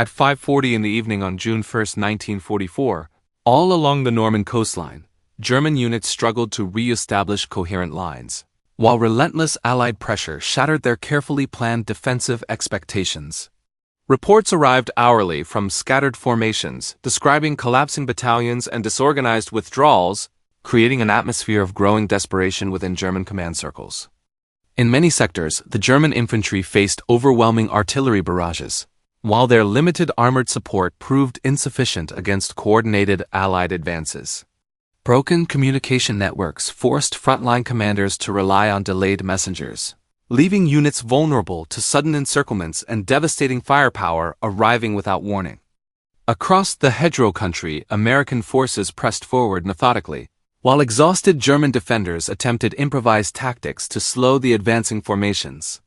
At 5:40 in the evening on June 1, 1944, all along the Norman coastline, German units struggled to re-establish coherent lines, while relentless Allied pressure shattered their carefully planned defensive expectations. Reports arrived hourly from scattered formations, describing collapsing battalions and disorganized withdrawals, creating an atmosphere of growing desperation within German command circles. In many sectors, the German infantry faced overwhelming artillery barrages, while their limited armored support proved insufficient against coordinated Allied advances. Broken communication networks forced frontline commanders to rely on delayed messengers, leaving units vulnerable to sudden encirclements and devastating firepower arriving without warning. Across the hedgerow country, American forces pressed forward methodically, while exhausted German defenders attempted improvised tactics to slow the advancing formations.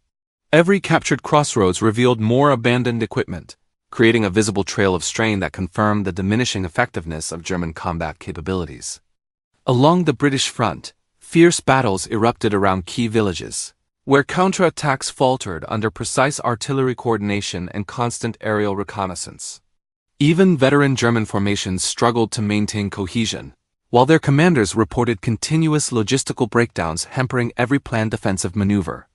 Every captured crossroads revealed more abandoned equipment, creating a visible trail of strain that confirmed the diminishing effectiveness of German combat capabilities. Along the British front, fierce battles erupted around key villages, where counterattacks faltered under precise artillery coordination and constant aerial reconnaissance. Even veteran German formations struggled to maintain cohesion, while their commanders reported continuous logistical breakdowns hampering every planned defensive maneuver.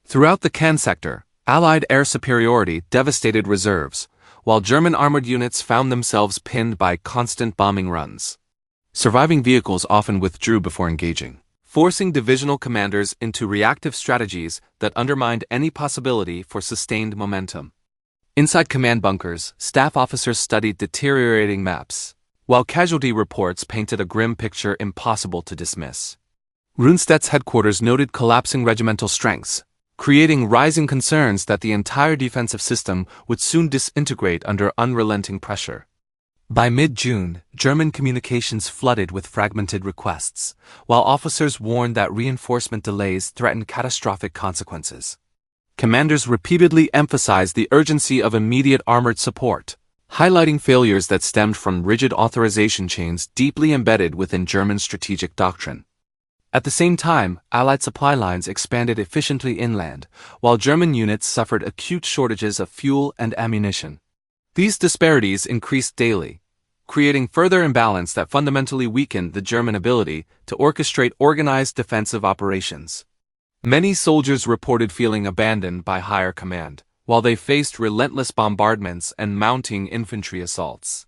Throughout the Caen sector, Allied air superiority devastated reserves, while German armored units found themselves pinned by constant bombing runs. Surviving vehicles often withdrew before engaging, forcing divisional commanders into reactive strategies that undermined any possibility for sustained momentum. Inside command bunkers, staff officers studied deteriorating maps, while casualty reports painted a grim picture impossible to dismiss. Rundstedt's headquarters noted collapsing regimental strengths, creating rising concerns that the entire defensive system would soon disintegrate under unrelenting pressure. By mid-June, German communications flooded with fragmented requests, while officers warned that reinforcement delays threatened catastrophic consequences. Commanders repeatedly emphasized the urgency of immediate armored support, highlighting failures that stemmed from rigid authorization chains deeply embedded within German strategic doctrine. At the same time, Allied supply lines expanded efficiently inland, while German units suffered acute shortages of fuel and ammunition. These disparities increased daily, creating further imbalance that fundamentally weakened the German ability to orchestrate organized defensive operations. Many soldiers reported feeling abandoned by higher command, while they faced relentless bombardments and mounting infantry assaults.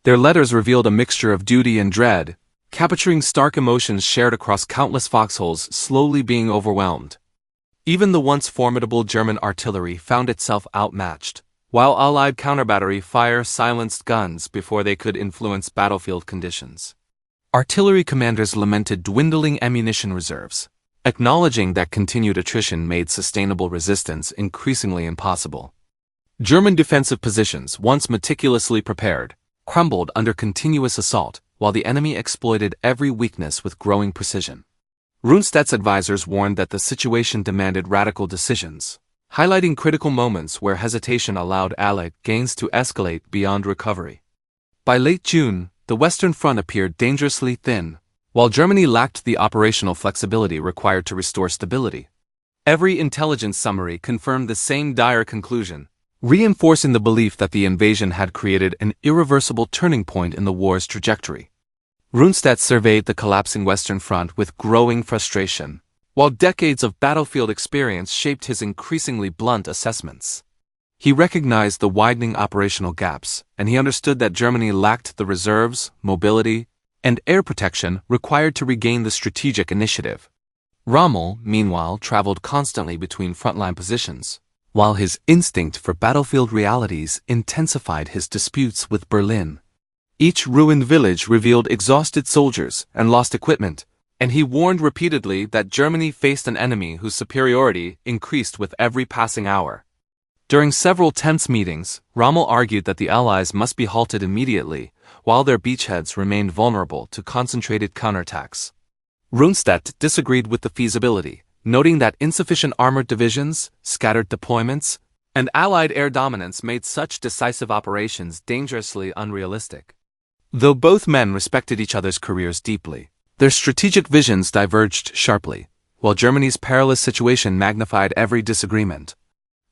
Their letters revealed a mixture of duty and dread, capturing stark emotions shared across countless foxholes slowly being overwhelmed. Even the once formidable German artillery found itself outmatched, while Allied counterbattery fire silenced guns before they could influence battlefield conditions. Artillery commanders lamented dwindling ammunition reserves, acknowledging that continued attrition made sustainable resistance increasingly impossible. German defensive positions, once meticulously prepared, crumbled under continuous assault, while the enemy exploited every weakness with growing precision. Rundstedt's advisors warned that the situation demanded radical decisions, highlighting critical moments where hesitation allowed Allied gains to escalate beyond recovery. By late June, the Western Front appeared dangerously thin, while Germany lacked the operational flexibility required to restore stability. Every intelligence summary confirmed the same dire conclusion, reinforcing the belief that the invasion had created an irreversible turning point in the war's trajectory. Rundstedt surveyed the collapsing Western Front with growing frustration, while decades of battlefield experience shaped his increasingly blunt assessments. He recognized the widening operational gaps, and he understood that Germany lacked the reserves, mobility, and air protection required to regain the strategic initiative. Rommel, meanwhile, traveled constantly between frontline positions, while his instinct for battlefield realities intensified his disputes with Berlin. Each ruined village revealed exhausted soldiers and lost equipment, and he warned repeatedly that Germany faced an enemy whose superiority increased with every passing hour. During several tense meetings, Rommel argued that the Allies must be halted immediately, while their beachheads remained vulnerable to concentrated counterattacks. Rundstedt disagreed with the feasibility, noting that insufficient armored divisions, scattered deployments, and Allied air dominance made such decisive operations dangerously unrealistic. Though both men respected each other's careers deeply, their strategic visions diverged sharply, while Germany's perilous situation magnified every disagreement.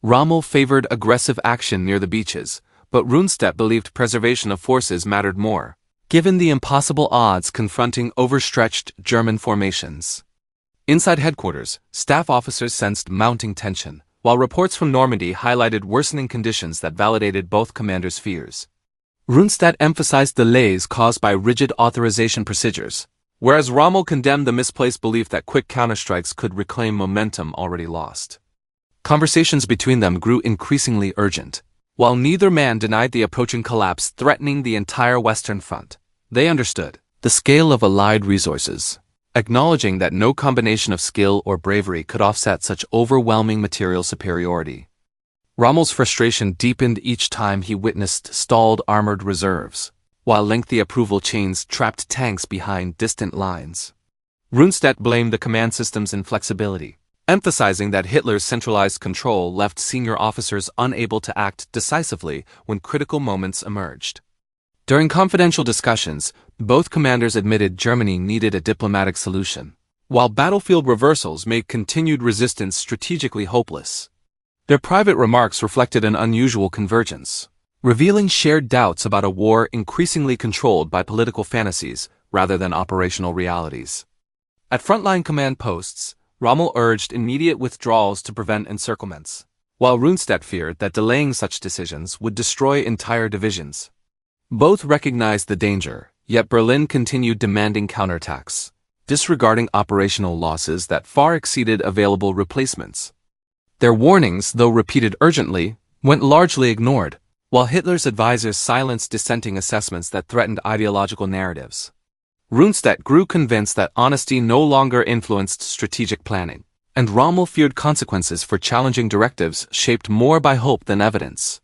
Rommel favored aggressive action near the beaches, but Rundstedt believed preservation of forces mattered more, given the impossible odds confronting overstretched German formations. Inside headquarters, staff officers sensed mounting tension, while reports from Normandy highlighted worsening conditions that validated both commanders' fears. Rundstedt emphasized delays caused by rigid authorization procedures, whereas Rommel condemned the misplaced belief that quick counterstrikes could reclaim momentum already lost. Conversations between them grew increasingly urgent. While neither man denied the approaching collapse threatening the entire Western Front, they understood the scale of Allied resources, acknowledging that no combination of skill or bravery could offset such overwhelming material superiority. Rommel's frustration deepened each time he witnessed stalled armored reserves, while lengthy approval chains trapped tanks behind distant lines. Rundstedt blamed the command system's inflexibility, emphasizing that Hitler's centralized control left senior officers unable to act decisively when critical moments emerged. During confidential discussions, both commanders admitted Germany needed a diplomatic solution, while battlefield reversals made continued resistance strategically hopeless. Their private remarks reflected an unusual convergence, revealing shared doubts about a war increasingly controlled by political fantasies rather than operational realities. At frontline command posts, Rommel urged immediate withdrawals to prevent encirclements, while Rundstedt feared that delaying such decisions would destroy entire divisions. Both recognized the danger, yet Berlin continued demanding counterattacks, disregarding operational losses that far exceeded available replacements. Their warnings, though repeated urgently, went largely ignored, while Hitler's advisors silenced dissenting assessments that threatened ideological narratives. Rundstedt grew convinced that honesty no longer influenced strategic planning, and Rommel feared consequences for challenging directives shaped more by hope than evidence.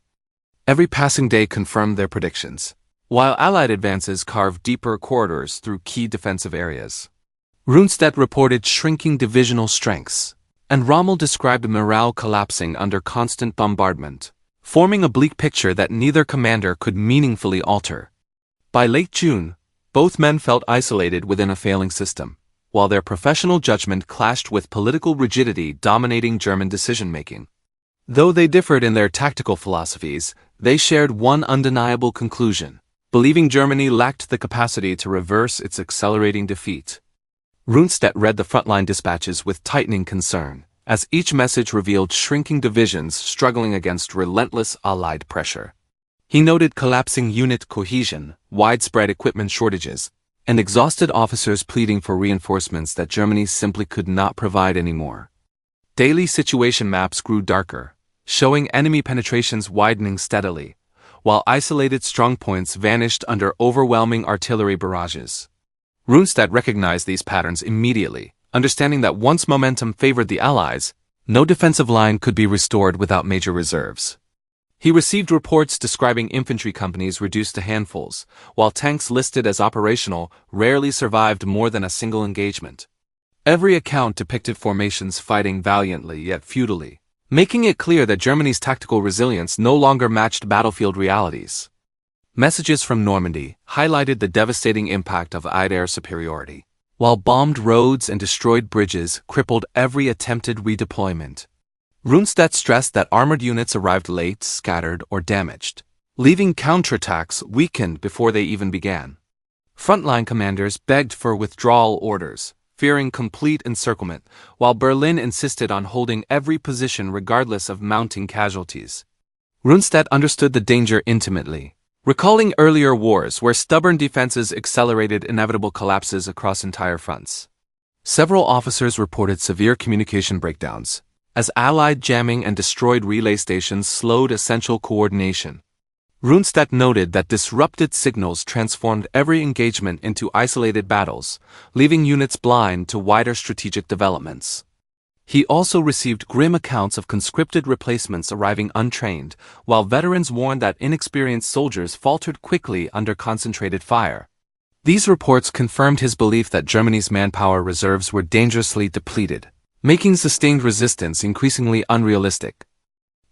Every passing day confirmed their predictions, while Allied advances carved deeper corridors through key defensive areas. Rundstedt reported shrinking divisional strengths, and Rommel described morale collapsing under constant bombardment, forming a bleak picture that neither commander could meaningfully alter. By late June, both men felt isolated within a failing system, while their professional judgment clashed with political rigidity dominating German decision-making. Though they differed in their tactical philosophies, they shared one undeniable conclusion: believing Germany lacked the capacity to reverse its accelerating defeat. Rundstedt read the frontline dispatches with tightening concern, as each message revealed shrinking divisions struggling against relentless Allied pressure. He noted collapsing unit cohesion, widespread equipment shortages, and exhausted officers pleading for reinforcements that Germany simply could not provide anymore. Daily situation maps grew darker, showing enemy penetrations widening steadily, while isolated strongpoints vanished under overwhelming artillery barrages. Rundstedt recognized these patterns immediately, understanding that once momentum favored the Allies, no defensive line could be restored without major reserves. He received reports describing infantry companies reduced to handfuls, while tanks listed as operational rarely survived more than a single engagement. Every account depicted formations fighting valiantly yet futilely, making it clear that Germany's tactical resilience no longer matched battlefield realities. Messages from Normandy highlighted the devastating impact of Allied air superiority, while bombed roads and destroyed bridges crippled every attempted redeployment. Rundstedt stressed that armored units arrived late, scattered, or damaged, leaving counterattacks weakened before they even began. Frontline commanders begged for withdrawal orders, fearing complete encirclement, while Berlin insisted on holding every position regardless of mounting casualties. Rundstedt understood the danger intimately, recalling earlier wars where stubborn defenses accelerated inevitable collapses across entire fronts. Several officers reported severe communication breakdowns, as Allied jamming and destroyed relay stations slowed essential coordination. Rundstedt noted that disrupted signals transformed every engagement into isolated battles, leaving units blind to wider strategic developments. He also received grim accounts of conscripted replacements arriving untrained, while veterans warned that inexperienced soldiers faltered quickly under concentrated fire. These reports confirmed his belief that Germany's manpower reserves were dangerously depleted, making sustained resistance increasingly unrealistic.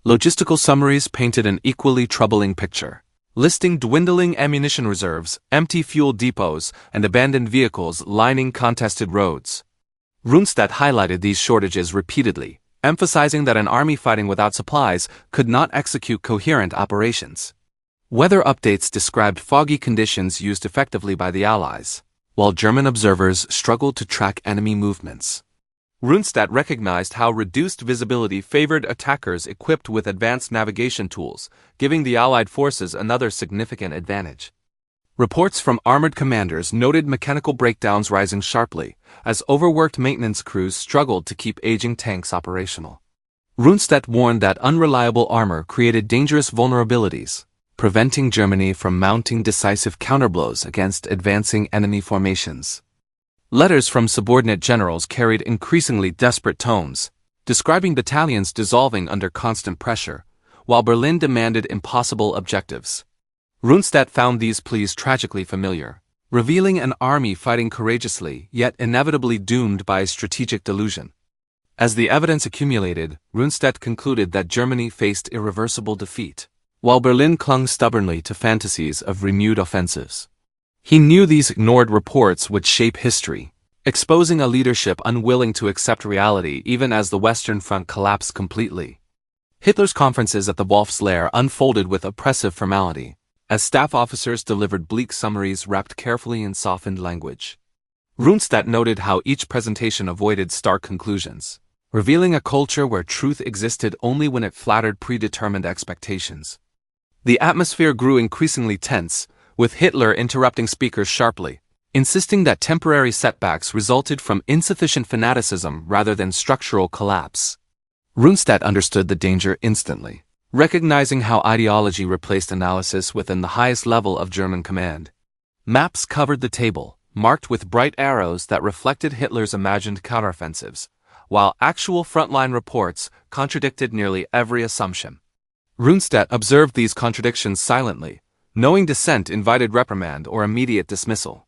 Logistical summaries painted an equally troubling picture, listing dwindling ammunition reserves, empty fuel depots, and abandoned vehicles lining contested roads. Rundstedt highlighted these shortages repeatedly, emphasizing that an army fighting without supplies could not execute coherent operations. Weather updates described foggy conditions used effectively by the Allies, while German observers struggled to track enemy movements. Rundstedt recognized how reduced visibility favored attackers equipped with advanced navigation tools, giving the Allied forces another significant advantage. Reports from armored commanders noted mechanical breakdowns rising sharply, as overworked maintenance crews struggled to keep aging tanks operational. Rundstedt warned that unreliable armor created dangerous vulnerabilities, preventing Germany from mounting decisive counterblows against advancing enemy formations. Letters from subordinate generals carried increasingly desperate tones, describing battalions dissolving under constant pressure, while Berlin demanded impossible objectives. Rundstedt found these pleas tragically familiar, revealing an army fighting courageously yet inevitably doomed by strategic delusion. As the evidence accumulated, Rundstedt concluded that Germany faced irreversible defeat, while Berlin clung stubbornly to fantasies of renewed offensives. He knew these ignored reports would shape history, exposing a leadership unwilling to accept reality even as the Western Front collapsed completely. Hitler's conferences at the Wolf's Lair unfolded with oppressive formality, as staff officers delivered bleak summaries wrapped carefully in softened language. Rundstedt noted how each presentation avoided stark conclusions, revealing a culture where truth existed only when it flattered predetermined expectations. The atmosphere grew increasingly tense, with Hitler interrupting speakers sharply, insisting that temporary setbacks resulted from insufficient fanaticism rather than structural collapse. Rundstedt understood the danger instantly, recognizing how ideology replaced analysis within the highest level of German command. Maps covered the table, marked with bright arrows that reflected Hitler's imagined counteroffensives, while actual frontline reports contradicted nearly every assumption. Rundstedt observed these contradictions silently, knowing dissent invited reprimand or immediate dismissal.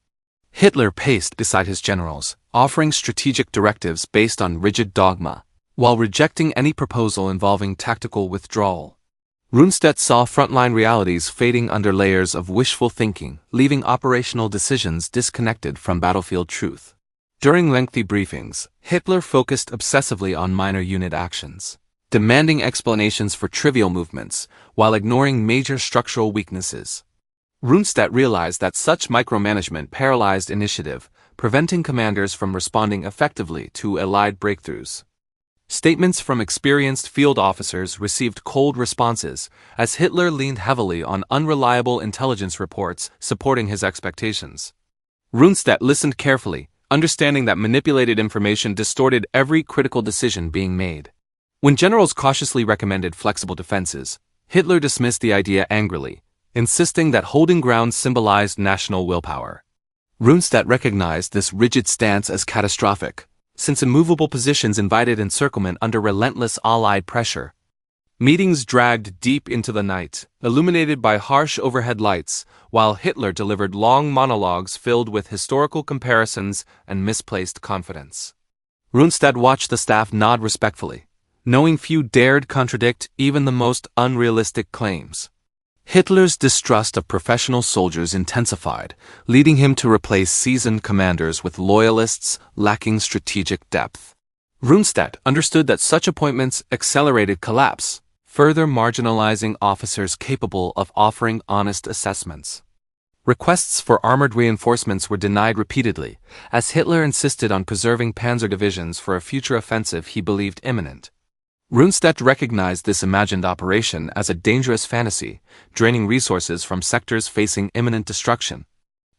Hitler paced beside his generals, offering strategic directives based on rigid dogma, while rejecting any proposal involving tactical withdrawal. Rundstedt saw frontline realities fading under layers of wishful thinking, leaving operational decisions disconnected from battlefield truth. During lengthy briefings, Hitler focused obsessively on minor unit actions, demanding explanations for trivial movements, while ignoring major structural weaknesses. Rundstedt realized that such micromanagement paralyzed initiative, preventing commanders from responding effectively to Allied breakthroughs. Statements from experienced field officers received cold responses, as Hitler leaned heavily on unreliable intelligence reports supporting his expectations. Rundstedt listened carefully, understanding that manipulated information distorted every critical decision being made. When generals cautiously recommended flexible defenses, Hitler dismissed the idea angrily, insisting that holding ground symbolized national willpower. Rundstedt recognized this rigid stance as catastrophic, since immovable positions invited encirclement under relentless Allied pressure. Meetings dragged deep into the night, illuminated by harsh overhead lights, while Hitler delivered long monologues filled with historical comparisons and misplaced confidence. Rundstedt watched the staff nod respectfully, knowing few dared contradict even the most unrealistic claims. Hitler's distrust of professional soldiers intensified, leading him to replace seasoned commanders with loyalists lacking strategic depth. Rundstedt understood that such appointments accelerated collapse, further marginalizing officers capable of offering honest assessments. Requests for armored reinforcements were denied repeatedly, as Hitler insisted on preserving panzer divisions for a future offensive he believed imminent. Rundstedt recognized this imagined operation as a dangerous fantasy, draining resources from sectors facing imminent destruction.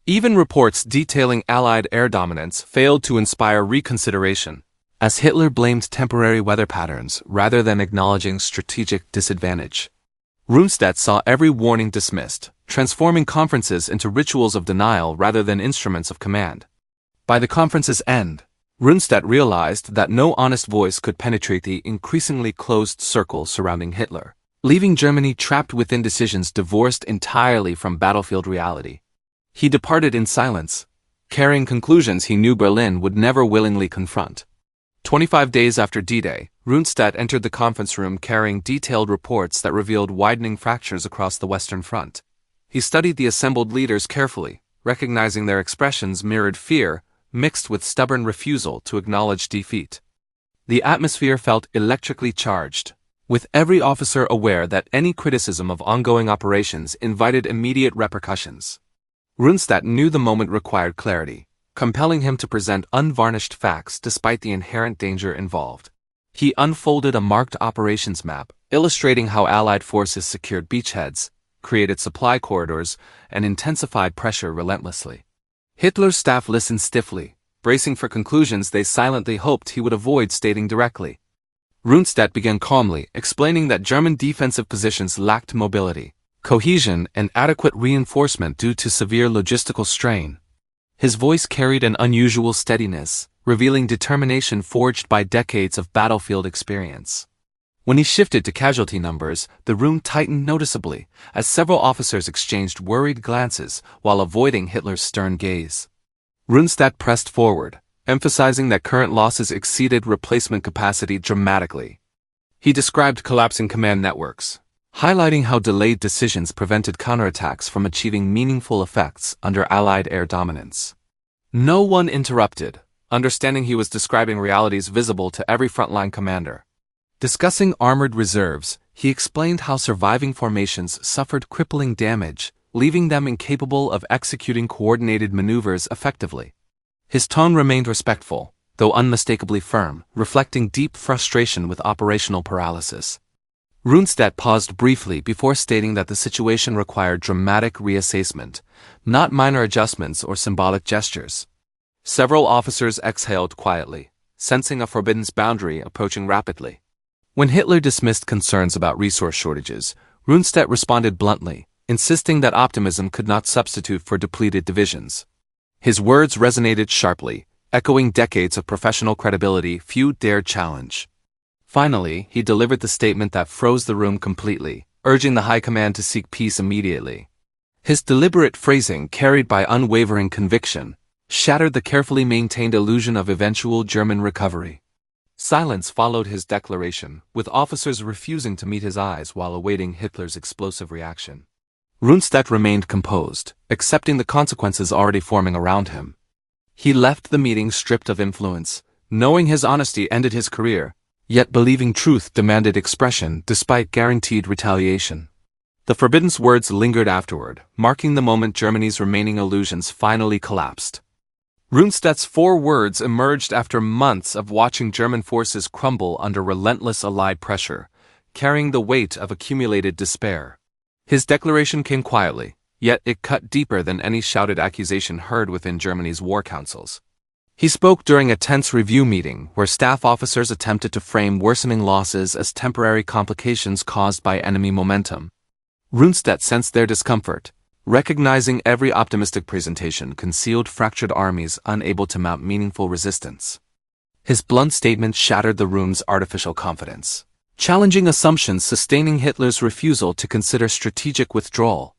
Even reports detailing Allied air dominance failed to inspire reconsideration, as Hitler blamed temporary weather patterns rather than acknowledging strategic disadvantage. Rundstedt saw every warning dismissed, transforming conferences into rituals of denial rather than instruments of command. By the conference's end, Rundstedt realized that no honest voice could penetrate the increasingly closed circle surrounding Hitler, leaving Germany trapped within decisions divorced entirely from battlefield reality. He departed in silence, carrying conclusions he knew Berlin would never willingly confront. 25 days after D-Day, Rundstedt entered the conference room carrying detailed reports that revealed widening fractures across the Western Front. He studied the assembled leaders carefully, recognizing their expressions mirrored fear, mixed with stubborn refusal to acknowledge defeat. The atmosphere felt electrically charged, with every officer aware that any criticism of ongoing operations invited immediate repercussions. Rundstedt knew the moment required clarity, compelling him to present unvarnished facts despite the inherent danger involved. He unfolded a marked operations map, illustrating how Allied forces secured beachheads, created supply corridors, and intensified pressure relentlessly. Hitler's staff listened stiffly, bracing for conclusions they silently hoped he would avoid stating directly. Rundstedt began calmly, explaining that German defensive positions lacked mobility, cohesion, and adequate reinforcement due to severe logistical strain. His voice carried an unusual steadiness, revealing determination forged by decades of battlefield experience. When he shifted to casualty numbers, the room tightened noticeably, as several officers exchanged worried glances while avoiding Hitler's stern gaze. Rundstedt pressed forward, emphasizing that current losses exceeded replacement capacity dramatically. He described collapsing command networks, highlighting how delayed decisions prevented counterattacks from achieving meaningful effects under Allied air dominance. No one interrupted, understanding he was describing realities visible to every frontline commander. Discussing armored reserves, he explained how surviving formations suffered crippling damage, leaving them incapable of executing coordinated maneuvers effectively. His tone remained respectful, though unmistakably firm, reflecting deep frustration with operational paralysis. Rundstedt paused briefly before stating that the situation required dramatic reassessment, not minor adjustments or symbolic gestures. Several officers exhaled quietly, sensing a forbidden boundary approaching rapidly. When Hitler dismissed concerns about resource shortages, Rundstedt responded bluntly, insisting that optimism could not substitute for depleted divisions. His words resonated sharply, echoing decades of professional credibility few dared challenge. Finally, he delivered the statement that froze the room completely, urging the high command to seek peace immediately. His deliberate phrasing, carried by unwavering conviction, shattered the carefully maintained illusion of eventual German recovery. Silence followed his declaration, with officers refusing to meet his eyes while awaiting Hitler's explosive reaction. Rundstedt remained composed, accepting the consequences already forming around him. He left the meeting stripped of influence, knowing his honesty ended his career, yet believing truth demanded expression despite guaranteed retaliation. The forbidden words lingered afterward, marking the moment Germany's remaining illusions finally collapsed. Rundstedt's 4 words emerged after months of watching German forces crumble under relentless Allied pressure, carrying the weight of accumulated despair. His declaration came quietly, yet it cut deeper than any shouted accusation heard within Germany's war councils. He spoke during a tense review meeting where staff officers attempted to frame worsening losses as temporary complications caused by enemy momentum. Rundstedt sensed their discomfort, recognizing every optimistic presentation concealed fractured armies unable to mount meaningful resistance. His blunt statement shattered the room's artificial confidence, challenging assumptions sustaining Hitler's refusal to consider strategic withdrawal.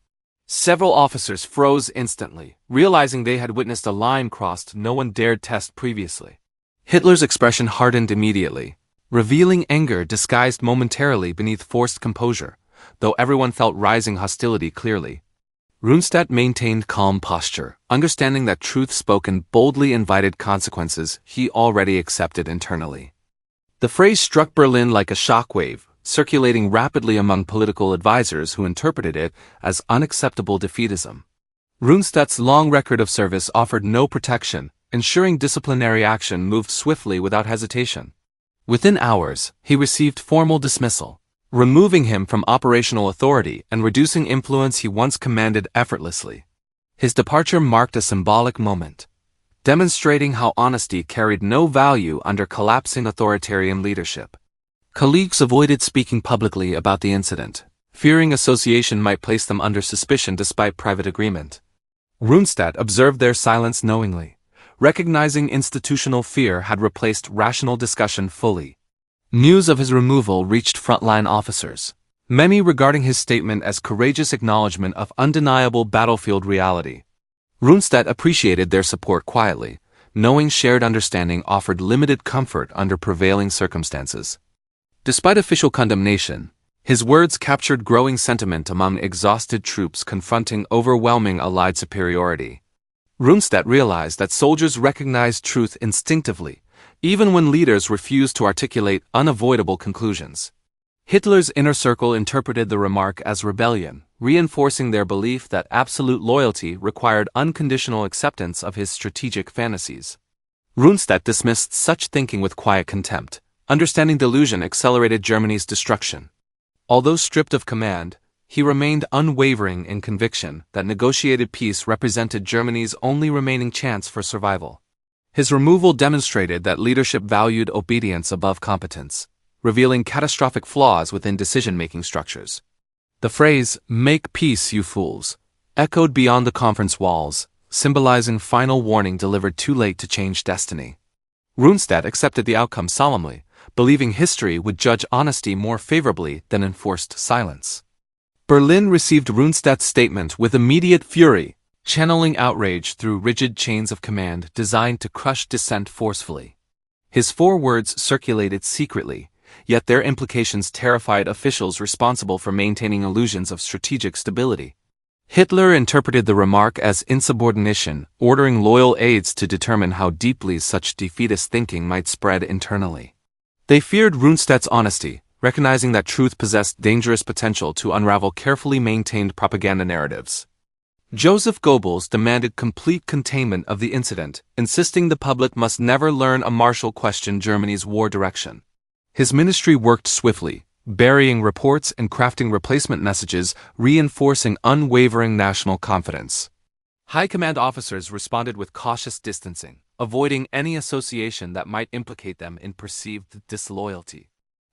Several officers froze instantly, realizing they had witnessed a line crossed no one dared test previously. Hitler's expression hardened immediately, revealing anger disguised momentarily beneath forced composure, though everyone felt rising hostility clearly. Rundstedt maintained calm posture, understanding that truth spoken boldly invited consequences he already accepted internally. The phrase struck Berlin like a shockwave, circulating rapidly among political advisors who interpreted it as unacceptable defeatism. Rundstedt's long record of service offered no protection, ensuring disciplinary action moved swiftly without hesitation. Within hours, he received formal dismissal, removing him from operational authority and reducing influence he once commanded effortlessly. His departure marked a symbolic moment, demonstrating how honesty carried no value under collapsing authoritarian leadership. Colleagues avoided speaking publicly about the incident, fearing association might place them under suspicion despite private agreement. Rundstedt observed their silence knowingly, recognizing institutional fear had replaced rational discussion fully. News of his removal reached frontline officers, many regarding his statement as courageous acknowledgement of undeniable battlefield reality. Rundstedt appreciated their support quietly, knowing shared understanding offered limited comfort under prevailing circumstances. Despite official condemnation, his words captured growing sentiment among exhausted troops confronting overwhelming Allied superiority. Rundstedt realized that soldiers recognized truth instinctively, even when leaders refused to articulate unavoidable conclusions. Hitler's inner circle interpreted the remark as rebellion, reinforcing their belief that absolute loyalty required unconditional acceptance of his strategic fantasies. Rundstedt dismissed such thinking with quiet contempt, understanding delusion accelerated Germany's destruction. Although stripped of command, he remained unwavering in conviction that negotiated peace represented Germany's only remaining chance for survival. His removal demonstrated that leadership valued obedience above competence, revealing catastrophic flaws within decision-making structures. The phrase, "Make peace, you fools," echoed beyond the conference walls, symbolizing final warning delivered too late to change destiny. Rundstedt accepted the outcome solemnly, believing history would judge honesty more favorably than enforced silence. Berlin received Rundstedt's statement with immediate fury, channeling outrage through rigid chains of command designed to crush dissent forcefully. His 4 words circulated secretly, yet their implications terrified officials responsible for maintaining illusions of strategic stability. Hitler interpreted the remark as insubordination, ordering loyal aides to determine how deeply such defeatist thinking might spread internally. They feared Rundstedt's honesty, recognizing that truth possessed dangerous potential to unravel carefully maintained propaganda narratives. Joseph Goebbels demanded complete containment of the incident, insisting the public must never learn a Marshal questioned Germany's war direction. His ministry worked swiftly, burying reports and crafting replacement messages, reinforcing unwavering national confidence. High command officers responded with cautious distancing, avoiding any association that might implicate them in perceived disloyalty.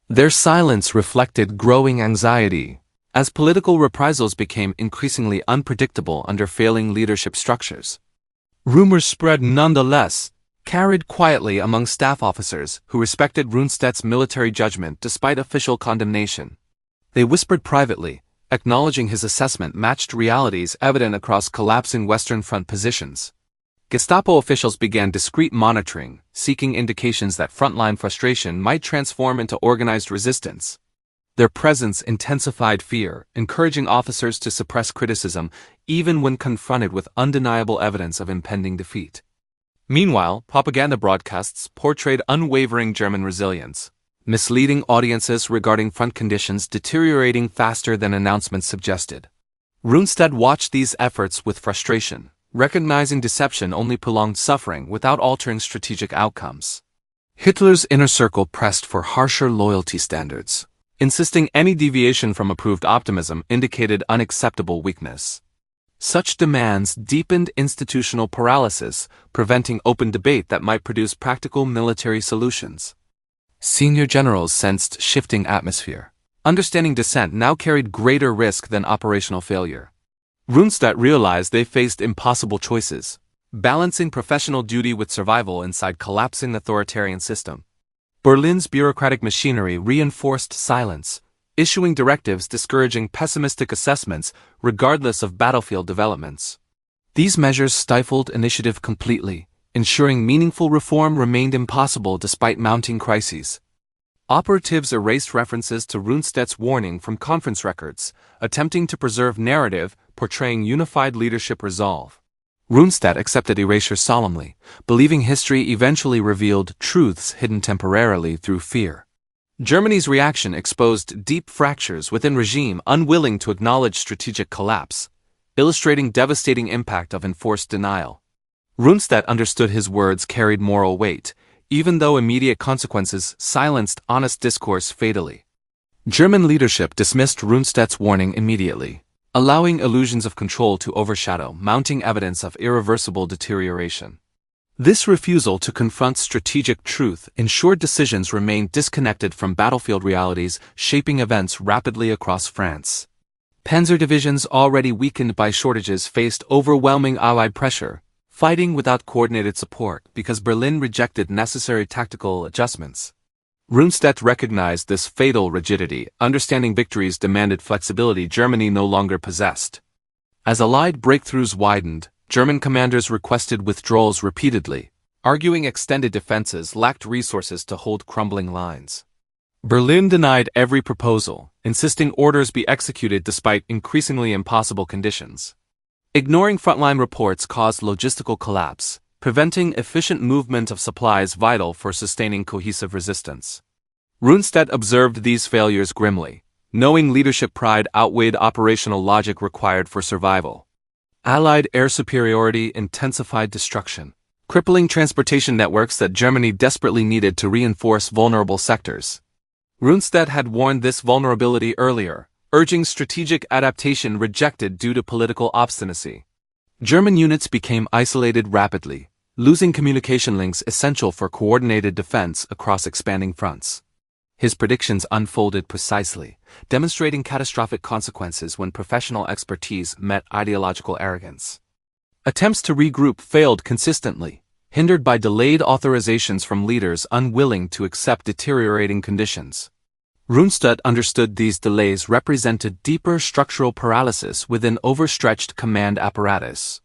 Their silence reflected growing anxiety, as political reprisals became increasingly unpredictable under failing leadership structures. Rumors spread nonetheless, carried quietly among staff officers who respected Rundstedt's military judgment despite official condemnation. They whispered privately, acknowledging his assessment matched realities evident across collapsing Western Front positions. Gestapo officials began discreet monitoring, seeking indications that frontline frustration might transform into organized resistance. Their presence intensified fear, encouraging officers to suppress criticism even when confronted with undeniable evidence of impending defeat. Meanwhile, propaganda broadcasts portrayed unwavering German resilience, misleading audiences regarding front conditions deteriorating faster than announcements suggested. Rundstedt watched these efforts with frustration, recognizing deception only prolonged suffering without altering strategic outcomes. Hitler's inner circle pressed for harsher loyalty standards, insisting any deviation from approved optimism indicated unacceptable weakness. Such demands deepened institutional paralysis, preventing open debate that might produce practical military solutions. Senior generals sensed shifting atmosphere. Understanding dissent now carried greater risk than operational failure. Rundstedt realized they faced impossible choices, balancing professional duty with survival inside collapsing authoritarian system. Berlin's bureaucratic machinery reinforced silence, issuing directives discouraging pessimistic assessments regardless of battlefield developments. These measures stifled initiative completely, ensuring meaningful reform remained impossible despite mounting crises. Operatives erased references to Rundstedt's warning from conference records, attempting to preserve narrative portraying unified leadership resolve. Rundstedt accepted erasure solemnly, believing history eventually revealed truths hidden temporarily through fear. Germany's reaction exposed deep fractures within regime unwilling to acknowledge strategic collapse, illustrating devastating impact of enforced denial. Rundstedt understood his words carried moral weight, even though immediate consequences silenced honest discourse fatally. German leadership dismissed Rundstedt's warning immediately, allowing illusions of control to overshadow mounting evidence of irreversible deterioration. This refusal to confront strategic truth ensured decisions remained disconnected from battlefield realities, shaping events rapidly across France. Panzer divisions already weakened by shortages faced overwhelming Allied pressure, fighting without coordinated support because Berlin rejected necessary tactical adjustments. Rundstedt recognized this fatal rigidity, understanding victories demanded flexibility Germany no longer possessed. As Allied breakthroughs widened, German commanders requested withdrawals repeatedly, arguing extended defenses lacked resources to hold crumbling lines. Berlin denied every proposal, insisting orders be executed despite increasingly impossible conditions. Ignoring frontline reports caused logistical collapse, preventing efficient movement of supplies vital for sustaining cohesive resistance. Rundstedt observed these failures grimly, knowing leadership pride outweighed operational logic required for survival. Allied air superiority intensified destruction, crippling transportation networks that Germany desperately needed to reinforce vulnerable sectors. Rundstedt had warned this vulnerability earlier, urging strategic adaptation rejected due to political obstinacy. German units became isolated rapidly, losing communication links essential for coordinated defense across expanding fronts. His predictions unfolded precisely, demonstrating catastrophic consequences when professional expertise met ideological arrogance. Attempts to regroup failed consistently, hindered by delayed authorizations from leaders unwilling to accept deteriorating conditions. Rundstedt understood these delays represented deeper structural paralysis within overstretched command apparatus.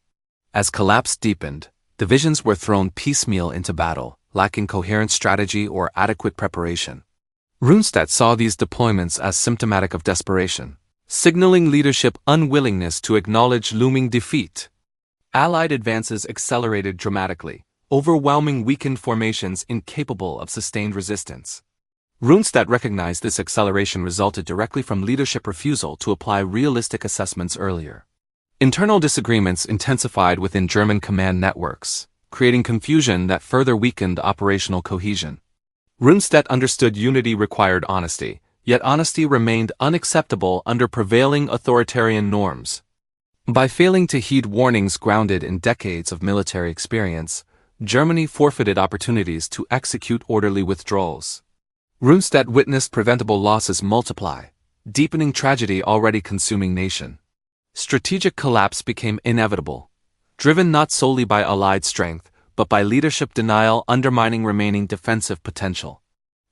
As collapse deepened, divisions were thrown piecemeal into battle, lacking coherent strategy or adequate preparation. Rundstedt saw these deployments as symptomatic of desperation, signaling leadership unwillingness to acknowledge looming defeat. Allied advances accelerated dramatically, overwhelming weakened formations incapable of sustained resistance. Rundstedt recognized this acceleration resulted directly from leadership refusal to apply realistic assessments earlier. Internal disagreements intensified within German command networks, creating confusion that further weakened operational cohesion. Rundstedt understood unity required honesty, yet honesty remained unacceptable under prevailing authoritarian norms. By failing to heed warnings grounded in decades of military experience, Germany forfeited opportunities to execute orderly withdrawals. Rundstedt witnessed preventable losses multiply, deepening tragedy already consuming nation. Strategic collapse became inevitable, driven not solely by Allied strength, but by leadership denial undermining remaining defensive potential.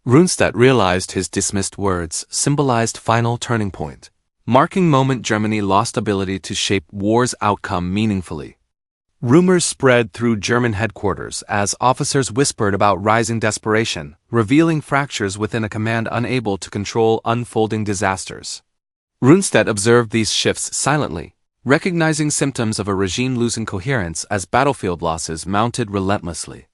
Rundstedt realized his dismissed words symbolized final turning point, marking moment Germany lost ability to shape war's outcome meaningfully. Rumors spread through German headquarters as officers whispered about rising desperation, revealing fractures within a command unable to control unfolding disasters. Rundstedt observed these shifts silently, recognizing symptoms of a regime losing coherence as battlefield losses mounted relentlessly.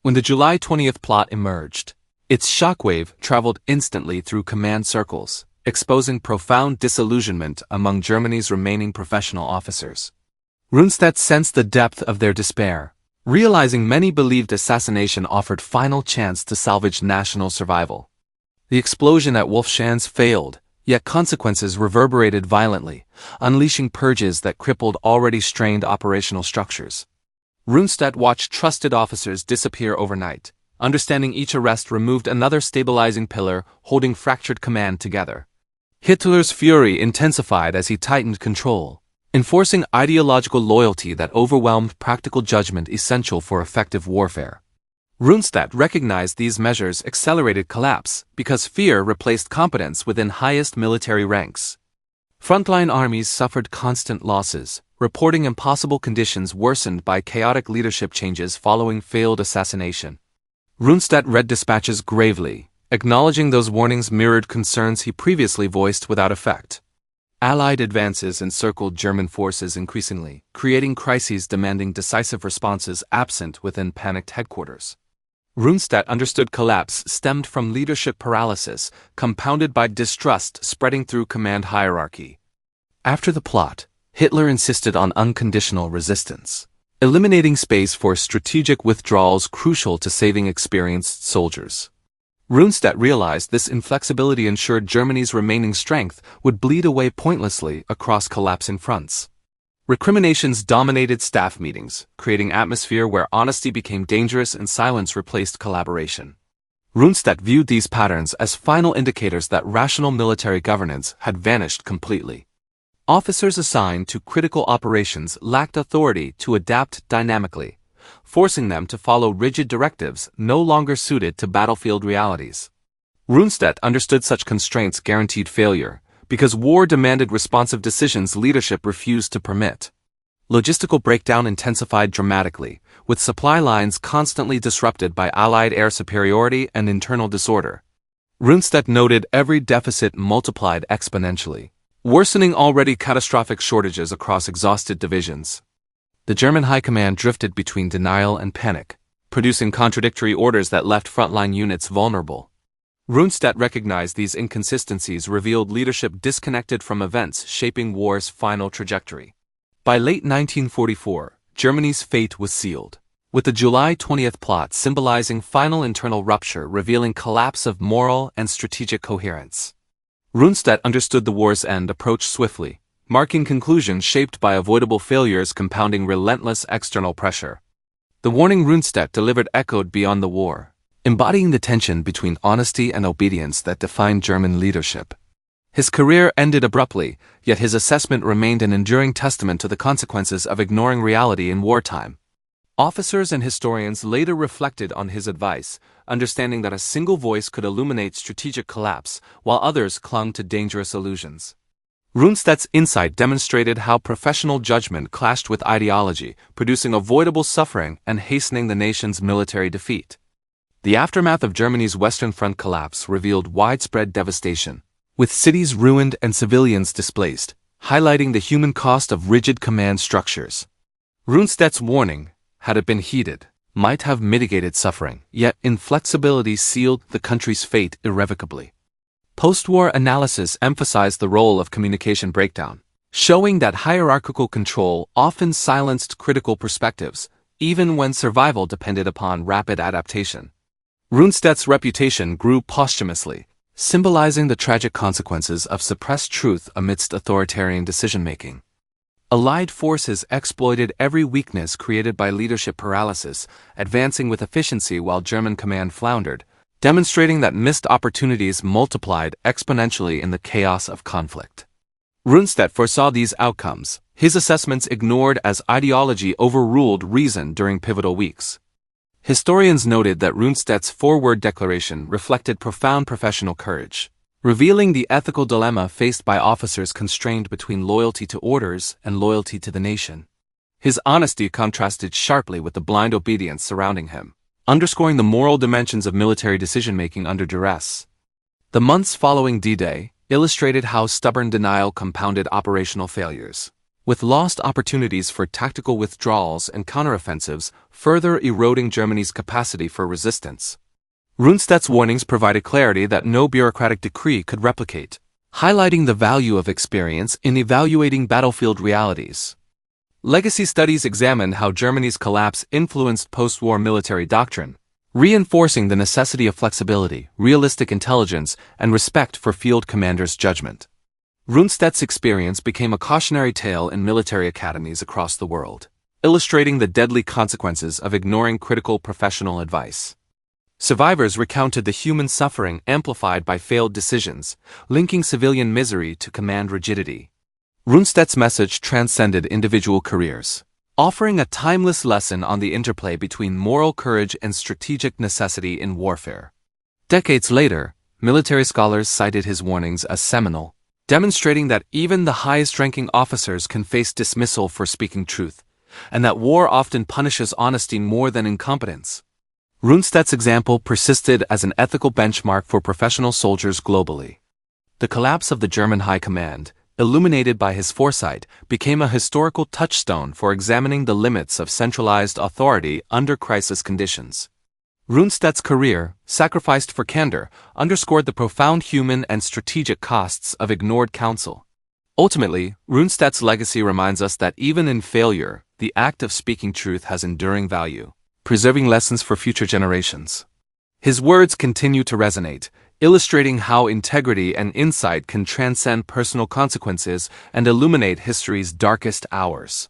When the July 20th plot emerged, its shockwave traveled instantly through command circles, exposing profound disillusionment among Germany's remaining professional officers. Rundstedt sensed the depth of their despair, realizing many believed assassination offered final chance to salvage national survival. The explosion at Wolfschanz failed, yet consequences reverberated violently, unleashing purges that crippled already strained operational structures. Rundstedt watched trusted officers disappear overnight. Understanding each arrest removed another stabilizing pillar holding fractured command together. Hitler's fury intensified as he tightened control, enforcing ideological loyalty that overwhelmed practical judgment essential for effective warfare. Rundstedt recognized these measures accelerated collapse because fear replaced competence within highest military ranks. Frontline armies suffered constant losses, reporting impossible conditions worsened by chaotic leadership changes following failed assassination. Rundstedt read dispatches gravely, acknowledging those warnings mirrored concerns he previously voiced without effect. Allied advances encircled German forces increasingly, creating crises demanding decisive responses absent within panicked headquarters. Rundstedt understood collapse stemmed from leadership paralysis, compounded by distrust spreading through command hierarchy. After the plot, Hitler insisted on unconditional resistance, eliminating space for strategic withdrawals crucial to saving experienced soldiers. Rundstedt realized this inflexibility ensured Germany's remaining strength would bleed away pointlessly across collapsing fronts. Recriminations dominated staff meetings, creating atmosphere where honesty became dangerous and silence replaced collaboration. Rundstedt viewed these patterns as final indicators that rational military governance had vanished completely. Officers assigned to critical operations lacked authority to adapt dynamically, forcing them to follow rigid directives no longer suited to battlefield realities. Rundstedt understood such constraints guaranteed failure, because war demanded responsive decisions leadership refused to permit. Logistical breakdown intensified dramatically, with supply lines constantly disrupted by Allied air superiority and internal disorder. Rundstedt noted every deficit multiplied exponentially, worsening already catastrophic shortages across exhausted divisions. The German high command drifted between denial and panic, producing contradictory orders that left frontline units vulnerable. Rundstedt recognized these inconsistencies revealed leadership disconnected from events shaping war's final trajectory. By late 1944, Germany's fate was sealed, with the July 20th plot symbolizing final internal rupture revealing collapse of moral and strategic coherence. Rundstedt understood the war's end approached swiftly, marking conclusions shaped by avoidable failures compounding relentless external pressure. The warning Rundstedt delivered echoed beyond the war, embodying the tension between honesty and obedience that defined German leadership. His career ended abruptly, yet his assessment remained an enduring testament to the consequences of ignoring reality in wartime. Officers and historians later reflected on his advice, understanding that a single voice could illuminate strategic collapse, while others clung to dangerous illusions. Rundstedt's insight demonstrated how professional judgment clashed with ideology, producing avoidable suffering and hastening the nation's military defeat. The aftermath of Germany's Western Front collapse revealed widespread devastation, with cities ruined and civilians displaced, highlighting the human cost of rigid command structures. Rundstedt's warning, had it been heeded, might have mitigated suffering, yet inflexibility sealed the country's fate irrevocably. Post-war analysis emphasized the role of communication breakdown, showing that hierarchical control often silenced critical perspectives, even when survival depended upon rapid adaptation. Rundstedt's reputation grew posthumously, symbolizing the tragic consequences of suppressed truth amidst authoritarian decision-making. Allied forces exploited every weakness created by leadership paralysis, advancing with efficiency while German command floundered, demonstrating that missed opportunities multiplied exponentially in the chaos of conflict. Rundstedt foresaw these outcomes, his assessments ignored as ideology overruled reason during pivotal weeks. Historians noted that Rundstedt's forward declaration reflected profound professional courage, revealing the ethical dilemma faced by officers constrained between loyalty to orders and loyalty to the nation. His honesty contrasted sharply with the blind obedience surrounding him, underscoring the moral dimensions of military decision-making under duress. The months following D-Day illustrated how stubborn denial compounded operational failures, with lost opportunities for tactical withdrawals and counteroffensives further eroding Germany's capacity for resistance. Rundstedt's warnings provided clarity that no bureaucratic decree could replicate, highlighting the value of experience in evaluating battlefield realities. Legacy studies examined how Germany's collapse influenced post-war military doctrine, reinforcing the necessity of flexibility, realistic intelligence, and respect for field commanders' judgment. Rundstedt's experience became a cautionary tale in military academies across the world, illustrating the deadly consequences of ignoring critical professional advice. Survivors recounted the human suffering amplified by failed decisions, linking civilian misery to command rigidity. Rundstedt's message transcended individual careers, offering a timeless lesson on the interplay between moral courage and strategic necessity in warfare. Decades later, military scholars cited his warnings as seminal, demonstrating that even the highest-ranking officers can face dismissal for speaking truth, and that war often punishes honesty more than incompetence. Rundstedt's example persisted as an ethical benchmark for professional soldiers globally. The collapse of the German High Command, illuminated by his foresight, became a historical touchstone for examining the limits of centralized authority under crisis conditions. Rundstedt's career, sacrificed for candor, underscored the profound human and strategic costs of ignored counsel. Ultimately, Rundstedt's legacy reminds us that even in failure, the act of speaking truth has enduring value, preserving lessons for future generations. His words continue to resonate, illustrating how integrity and insight can transcend personal consequences and illuminate history's darkest hours.